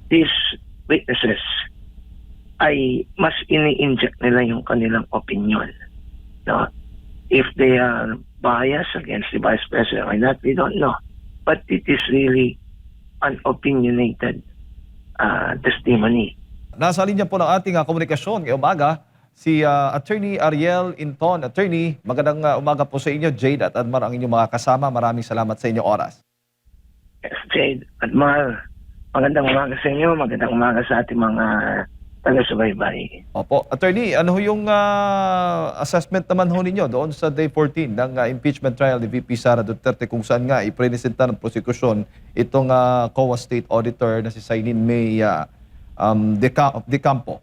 these witnesses ay mas ini-inject nila yung kanilang opinion. No? If they are biased against the Vice President or not, we don't know. But it is really an opinionated testimony. Nasa linya po ng ating komunikasyon ngayong umaga si Attorney Ariel Inton. Attorney, magandang umaga po sa inyo. Jade at Admar ang inyong mga kasama. Maraming salamat sa inyong oras. Yes, Jade, Admar, magandang umaga sa inyo. Magandang umaga sa ating mga taga-subaybay. Opo. Attorney, ano yung assessment naman ho ninyo doon sa Day 14 ng impeachment trial ni VP Sara Duterte kung saan nga ipresenta ng prosekusyon itong COA State Auditor na si Sailin May De Campo?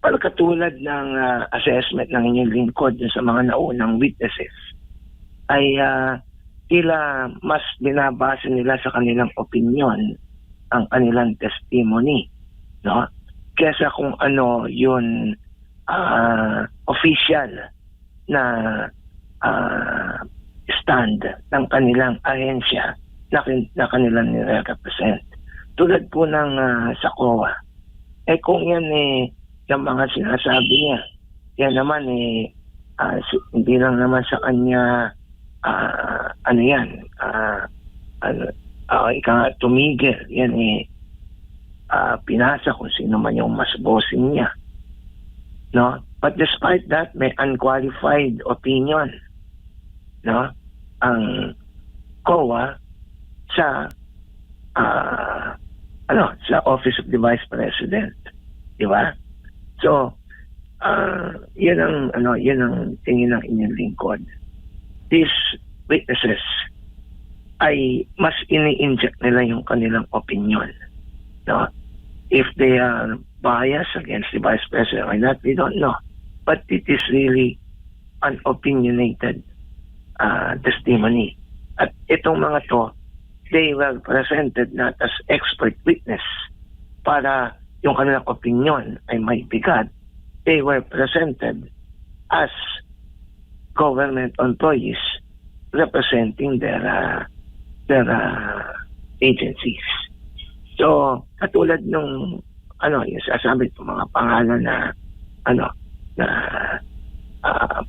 Pagkatulad ng assessment ng inyong lingkod sa mga naunang witnesses, ay tila mas binabase nila sa kanilang opinion ang kanilang testimony, no? Kesa kung ano yun official na stand ng kanilang ahensya na kanilang nire-represent. Tulad po ng sa COA. Kung yan yung mga sinasabi niya, yan naman hindi lang naman sa kanya tumigil. Yan pinasa kung sino man yung mas bossing niya. No? But despite that, may unqualified opinion, no? Ang COA sa sa Office of the Vice President, di ba? So, yun ang tingin ng inyong lingkod. These witnesses ay mas ini-inject nila yung kanilang opinion. No? If they are biased against the Vice President or not, we don't know. But it is really an opinionated testimony. At itong mga to, they were presented not as expert witness para yung kanilang opinion ay may bigat. They were presented as government employees representing their agencies. So, katulad nung yung sasabi ko mga pangalan na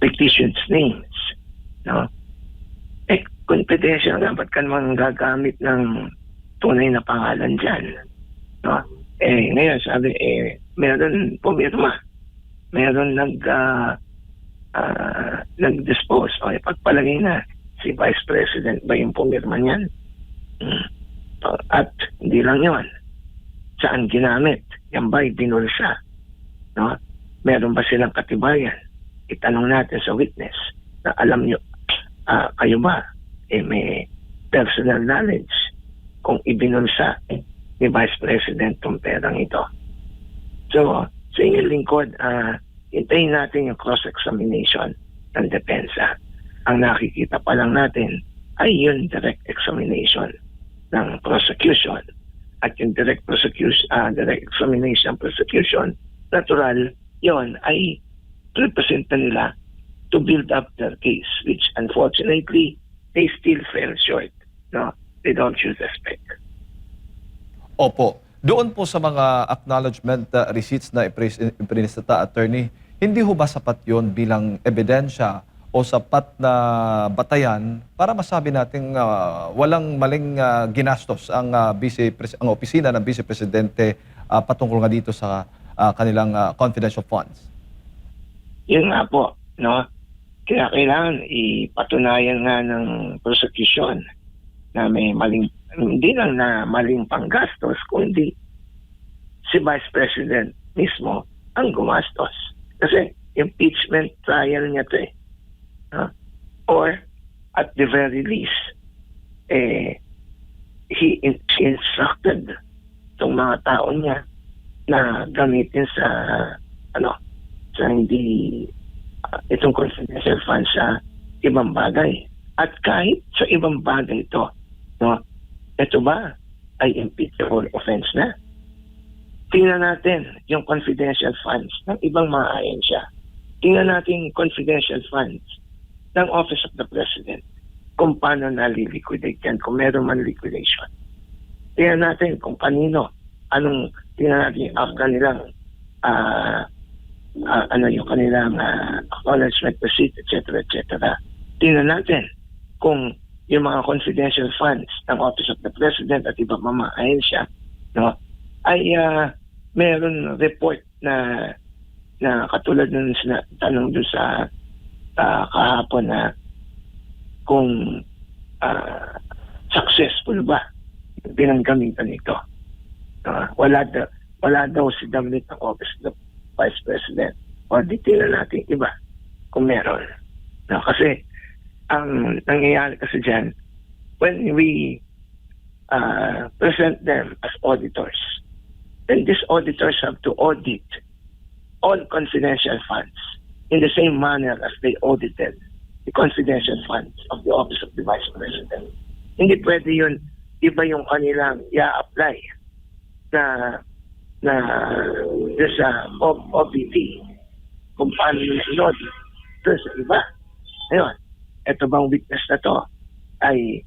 fictitious names, no? Confidential, dapat ka naman gagamit ng tunay na pangalan dyan, no? Ngayon sabi, meron pumirma, meron nag-dispose, o ipagpalagay na si Vice President ba yung pumirma niyan? At hindi lang yun, saan ginamit? Yan ba'y binulsa? No? Meron ba silang katibayan? Itanong natin sa witness na alam nyo, kayo ba may personal knowledge kung ibinulsa ni Vice President tong perang ito. So, sa inyong lingkod, hintayin natin yung cross-examination ng depensa. Ang nakikita pa lang natin ay yung direct examination ng prosecution. At yung direct examination prosecution, natural, yon ay represent nila to build up their case, which unfortunately, they still fell short. No? They don't show respect. Opo. Doon po sa mga acknowledgement receipts na ipresenta, Attorney, hindi ho ba sapat yon bilang ebidensya o sapat na batayan para masabi nating walang maling ginastos ang opisina ng Vice Presidente patungkol nga dito sa kanilang confidential funds? Yun nga po, no? Kaya kailangan ipatunayan nga ng prosecution na may maling, hindi lang na maling panggastos, kundi si Vice President mismo ang gumastos. Kasi impeachment trial niya to eh. Or at the very least, he instructed itong mga tao niya na gamitin sa hindi itong confidential funds sa ibang bagay. At kahit sa ibang bagay ito, no, ito ba ay impeachable offense na? Tingnan natin yung confidential funds ng ibang mga ahensya. Tingnan natin yung confidential funds ng Office of the President kung paano naliliquidate yan, kung meron man liquidation. Tingnan natin kung kanino tingnan natin after nilang yung kanilang acknowledgement receipt, etc., etc. Tingnan natin kung yung mga confidential funds ng Office of the President at iba pa mga ahensya, no, ay meron report na katulad ng tanong doon sa kahapon na kung successful ba yung pinanggamitan nito. Wala daw si damit ng Office of the Vice President. O detail natin iba kung meron. No, kasi ang nangyayari kasi dyan, when we present them as auditors, then these auditors have to audit all confidential funds in the same manner as they audited the confidential funds of the Office of the Vice President. Hindi pwede yun, iba yung kanilang i-apply na sa OBP kung paano nila in-audit doon sa iba. Ngayon, eto bang witness na to ay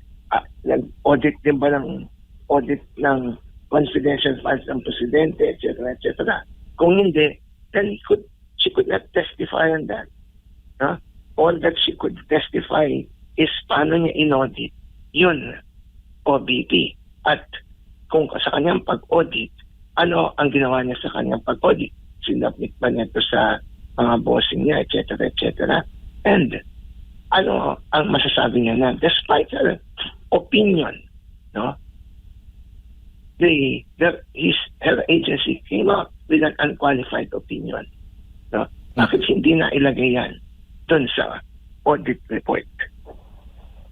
nag-audit din ba ng audit ng confidential funds ng Presidente, etc., etc. Kung hindi, then she could not testify on that. No? All that she could testify is paano niya in-audit yun, OBP. At kung sa kanyang pag-audit, ano ang ginawa niya sa kanyang pag-audit? Sinabit ba niya ito sa mga bossing niya, etc., etc. And ano ang masasabi niya na despite her opinion, no, her agency came out with an unqualified opinion. No? Bakit hindi na ilagay yan doon sa audit report?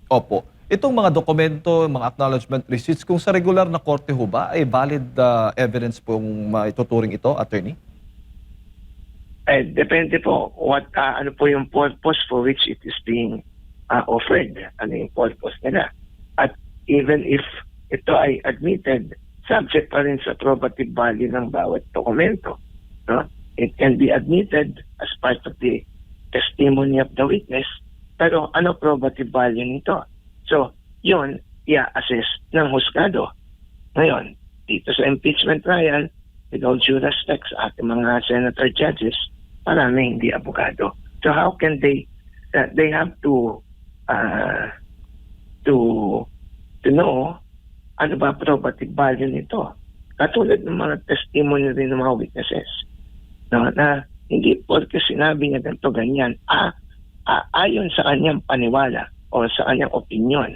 Opo. Itong mga dokumento, mga acknowledgement receipts, kung sa regular na korte ho ba, ay valid evidence pong maituturing ito, attorney? Depende po ano po yung purpose for which it is being offered. Ano yung purpose nila. At even if ito ay admitted, subject pa rin sa probative value ng bawat dokumento. No? It can be admitted as part of the testimony of the witness, pero ano probative value nito? So, yun, i-assess ng husgado. Ngayon, dito sa impeachment trial, with all due respect sa ating mga senator judges, marami hindi abogado. So how can they have to know ano ba probative value nito? Katulad ng mga testimony rin ng mga witnesses. No, na hindi porque sinabi niya ganito ganyan, ayon sa kanyang paniwala o sa kanyang opinion,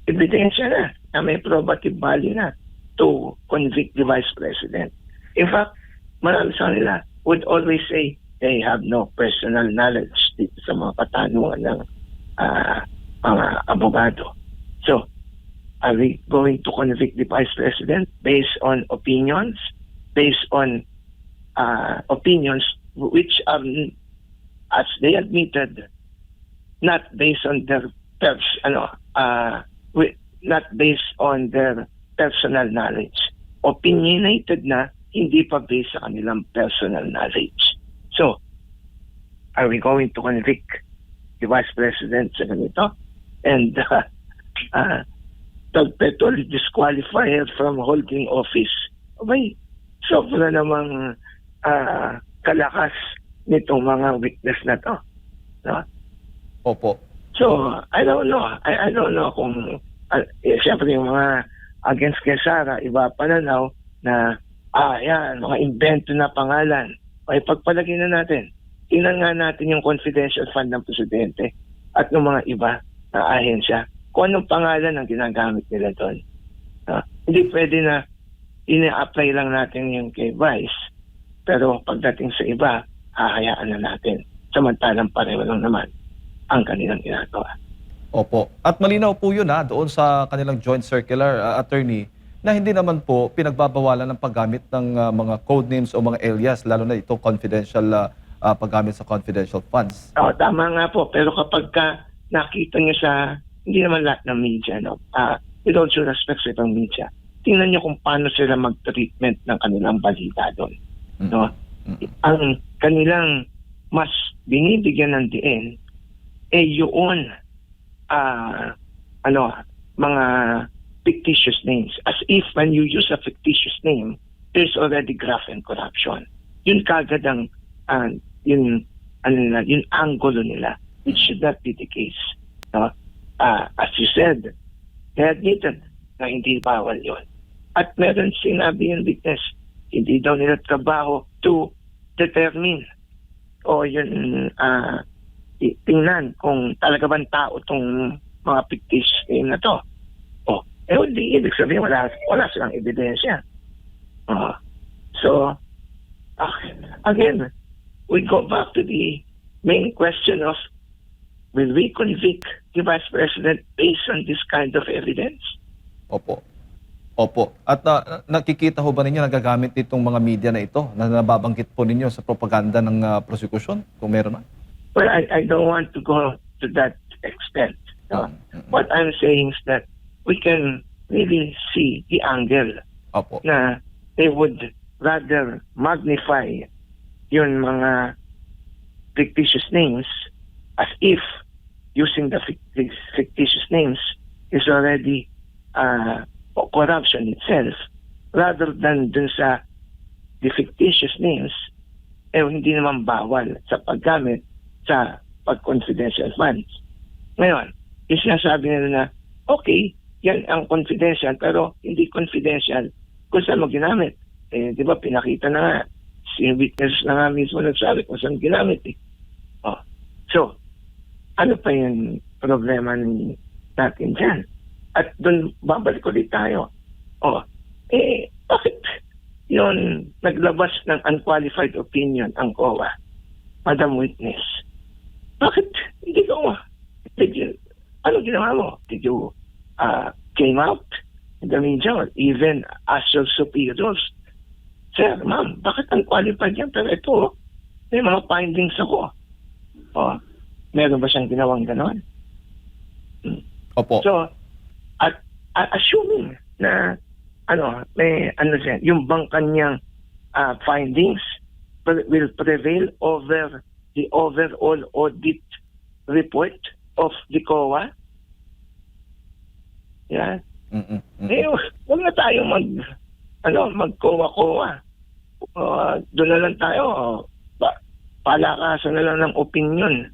ebidensya na may probative value na to convict the Vice President. In fact, marami sa kanila would always say they have no personal knowledge dito sa mga katanungan ng mga abogado. So, are we going to convict the Vice President based on opinions, based on opinions which are, as they admitted, not based on their not based on their personal knowledge. Opinionated na, hindi pa based sa kanilang personal knowledge. So, are we going to convict the Vice President sa ganito? And totally disqualify her from holding office? Abay, sobra namang kalakas nitong mga witness na to. No? Opo. So, I don't know. I don't know kung siyempre yung mga against kay Sara, iba pananaw na yan, mga invento na pangalan. Ay pagpalagay na natin. Tingnan nga natin yung confidential fund ng Presidente at ng mga iba na ahensya. Kung anong pangalan ang ginagamit nila doon. Hindi pwede na ina-apply lang natin yung kay Vice, pero pagdating sa iba, hahayaan na natin. Samantalang pareho lang naman ang kanilang ginagawa. Opo. At malinaw po yun doon sa kanilang joint circular, attorney, na hindi naman po pinagbabawalan ng paggamit ng mga code names o mga alias, lalo na ito confidential paggamit sa confidential funds. Tama nga po. Pero kapag nakita niyo sa, hindi naman lahat ng media, no? With all due respect sa ibang media, tingnan niyo kung paano sila mag-treatment ng kanilang balita doon. No? Ang kanilang mas binibigyan ng diin, yun, mga fictitious names. As if when you use a fictitious name, there's already graft and corruption. Yun kagad ang, yung angulo nila. It should not be the case. No? As you said, they admitted na hindi bawal yun. At meron sinabi yung witness, hindi daw nila trabaho to determine o yun, tingnan kung talaga bang tao itong mga fictitious name na to. Hindi ibig sabihin wala silang ebidensya. So, again, we go back to the main question of, will we convict the Vice President based on this kind of evidence? Opo. At nakikita ho ba ninyo nagagamit itong mga media na ito na nababanggit po ninyo sa propaganda ng prosecution kung meron na? Well, I don't want to go to that extent. No? What I'm saying is that we can really see the angle Opo. na they would rather magnify yung mga fictitious names as if using the fictitious names is already corruption itself, rather than dun sa the fictitious names, hindi naman bawal sa paggamit sa pag-confidential funds. Ngayon, yung sinasabi nila na, okay, yan ang confidential, pero hindi confidential kung saan mo ginamit. Di ba, pinakita na nga, si witness na nga mismo nagsabi kung saan ginamit. So, ano pa yung problema natin dyan? At doon, babalik ulit tayo. Bakit yun naglabas ng unqualified opinion ang COA, Madam Witness? Bakit hindi ko ano ginawa mo? Did you came out in the media or even as your superiors? Sir, ma'am, bakit unqualified yan? Pero ito, may mga findings ako. Meron ba siyang ginawang ganon? Opo. So, assuming na yung bang kanyang findings will prevail over the overall audit report of the COA. Yeah. Huwag na tayo mag-COA. Doon na lang tayo. Palakasan na lang ng opinion.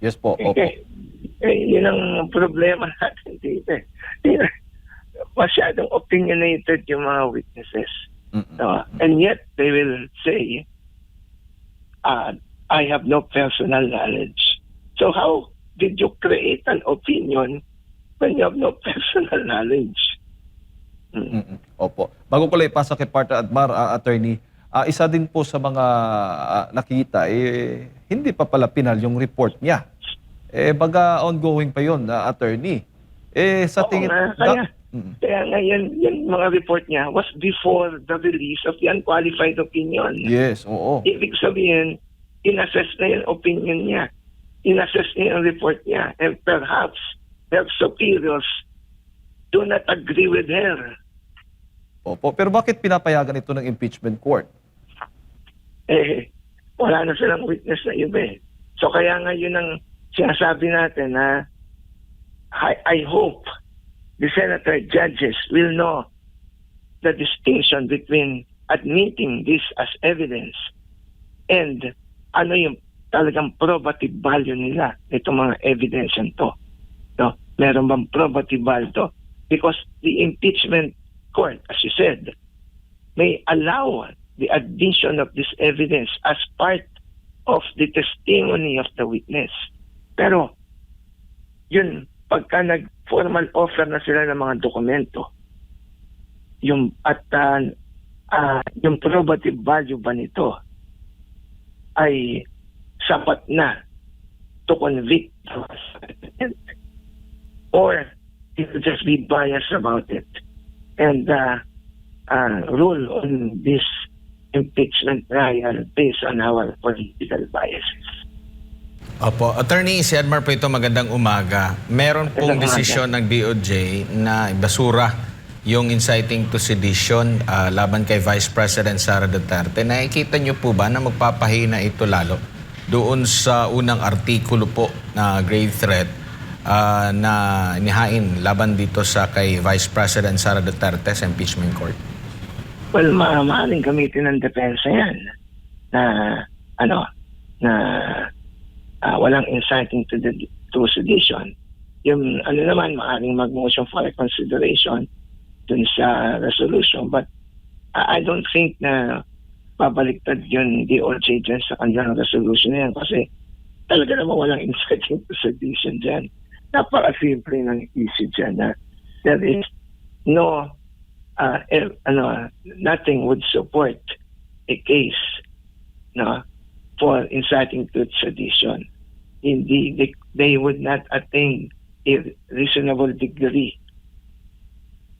Yes po. Opo. Yun ang problema natin dito. Masyadong opinionated yung mga witnesses. And yet, they will say, I have no personal knowledge. So how did you create an opinion when you have no personal knowledge? Opo. Bago ko lang ipasa kay Partner Admar, attorney, isa din po sa mga nakita, hindi pa pala pinal yung report niya. Baga ongoing pa yun, attorney. Sa tingin... Kaya ngayon, yung mga report niya was before the release of the unqualified opinion. Yes, oo. Ibig sabihin, inassess na yung opinion niya. Inassess niya yung report niya. And perhaps, her superiors do not agree with her. Opo. Pero bakit pinapayagan ito ng impeachment court? Wala na silang witness na iba . So kaya nga yun ang sinasabi natin na I hope the senator judges will know the distinction between admitting this as evidence and ano yung talagang probative value nila itong mga evidence to. No? Meron bang probative value to? Because the impeachment court, as you said, may allow the addition of this evidence as part of the testimony of the witness. Pero, yun, pagka nag-formal offer na sila ng mga dokumento, yung probative value ba nito ay sapat na to convict or it will just be biased about it and rule on this impeachment trial based on our political biases. Opo. Attorney, si Admar po ito, magandang umaga. Meron pong desisyon ng DOJ na basura yung inciting to sedition laban kay Vice President Sara Duterte. Nakikita niyo po ba na magpapahina ito lalo doon sa unang artikulo po na grave threat na inihain laban dito sa kay Vice President Sara Duterte sa impeachment court? Well, maaaring gamitin ng depensa yan na na walang inciting to sedition. Yung naman, maaaring mag-motion for reconsideration dun sa resolution. But I don't think na babaliktad yun DOJ dyan sa kanilang resolution na yan kasi talaga naman walang inciting to sedition dyan. Napaka-simple ng issue dyan na there is no nothing would support a case for inciting to sedition. Hindi, they would not attain a reasonable degree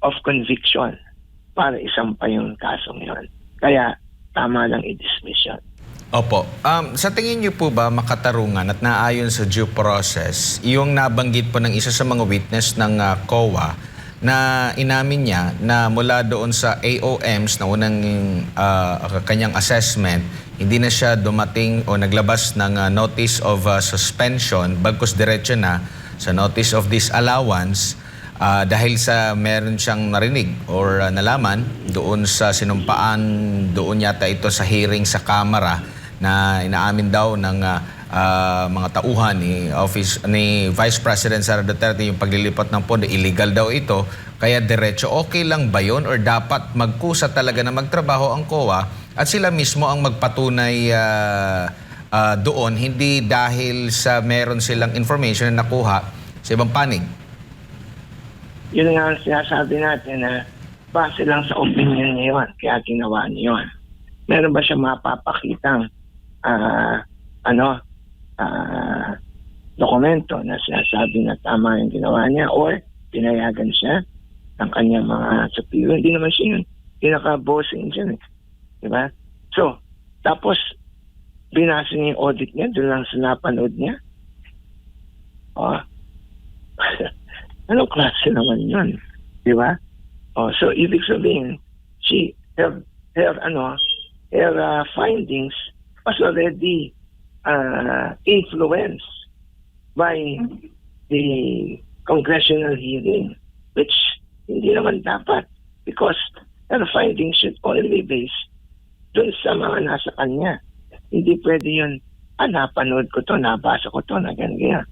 of conviction para isampa yung kasong yun. Kaya tama lang i-dismiss yun. Opo. Sa tingin niyo po ba makatarungan at naayon sa due process yung nabanggit po ng isa sa mga witness ng COA na inamin niya na mula doon sa AOMs na unang kanyang assessment, hindi na siya dumating o naglabas ng notice of suspension, bagkus diretso na sa notice of disallowance dahil sa meron siyang narinig or nalaman doon sa sinumpaan, doon yata ito sa hearing sa Kamara na inaamin daw ng mga tauhan ni Vice President Sara Duterte yung paglilipat ng pondo, illegal daw ito. Kaya diretso, okay lang ba yun or dapat magkusa talaga na magtrabaho ang COA at sila mismo ang magpatunay doon, hindi dahil sa meron silang information na nakuha sa ibang panig? Yun nga ang sinasabi natin na base lang sa opinion niya yun, kaya ginawa niya yun. Meron ba siya mapapakitang dokumento na sinasabi na tama yung ginawa niya or pinayagan siya ng kanyang mga superior? Hindi naman siya yun. Pinaka-bossing siya. Diba? So, tapos, binasa niya yung audit niya, doon lang sa napanood niya. Anong klase naman yun? Diba? So, ibig sabihin, her findings was already influenced by the congressional hearing, which hindi naman dapat because her findings should only be based dun sa mga nasa kanya. Hindi pwede yun, napanood ko to, nabasa ko to, na ganyan.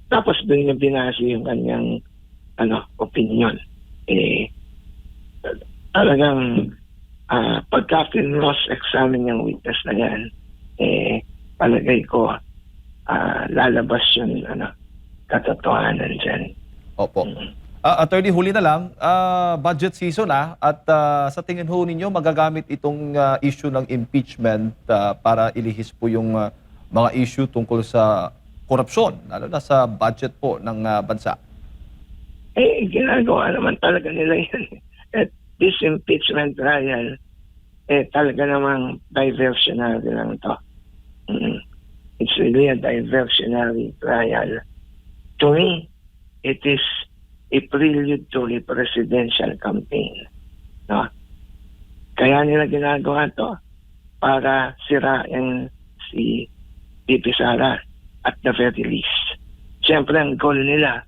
Tapos dun niya binasa yung kanyang opinion. Talagang pagka cross-examine yung witness na yan, palagay ko lalabas yung katotohanan dyan. Opo. Attorney, huli na lang, budget season at sa tingin ho ninyo magagamit itong issue ng impeachment para ilihis po yung mga issue tungkol sa korupsyon, lalo na sa budget po ng bansa? Ginagawa naman talaga nila yan. At this impeachment trial, talaga namang diversionary lang ito. It's really a diversionary trial. To me, it is a prelude to a presidential campaign. No? Kaya nila ginagawa to para sirain si VP Sara at the very least. Siyempre, ang goal nila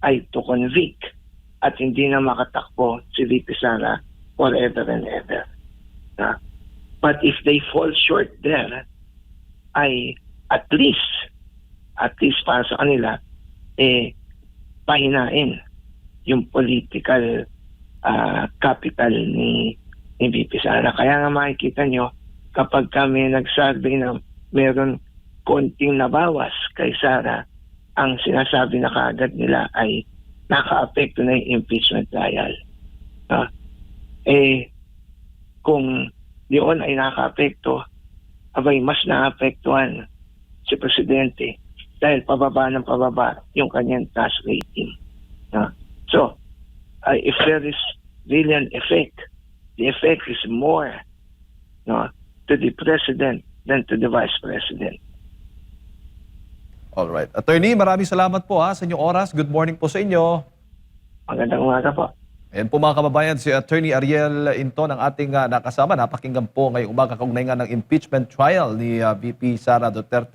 ay to convict at hindi na makatakbo si VP Sara forever and ever. No? But if they fall short there, ay at least para sa kanila, pahinain yung political capital ni VP Sara. Kaya nga makikita nyo, kapag kami nag-survey na meron konting nabawas kay Sara, ang sinasabi na kaagad nila ay naka-apekto na yung impeachment trial. Kung yun ay naka-apekto, abay mas na-apektuhan si Presidente dahil pababa ng pababa yung kanyang tax rating. So, if there is really an effect, the effect is more to the President than to the Vice President. Alright. Attorney, maraming salamat po sa inyong oras. Good morning po sa inyo. Magandang umaga po. Ayan po mga kababayan, si Attorney Ariel Inton ang ating nakasama. Napakinggan po ngayong umaga kaugnay nga ng impeachment trial ni VP Sara Duterte.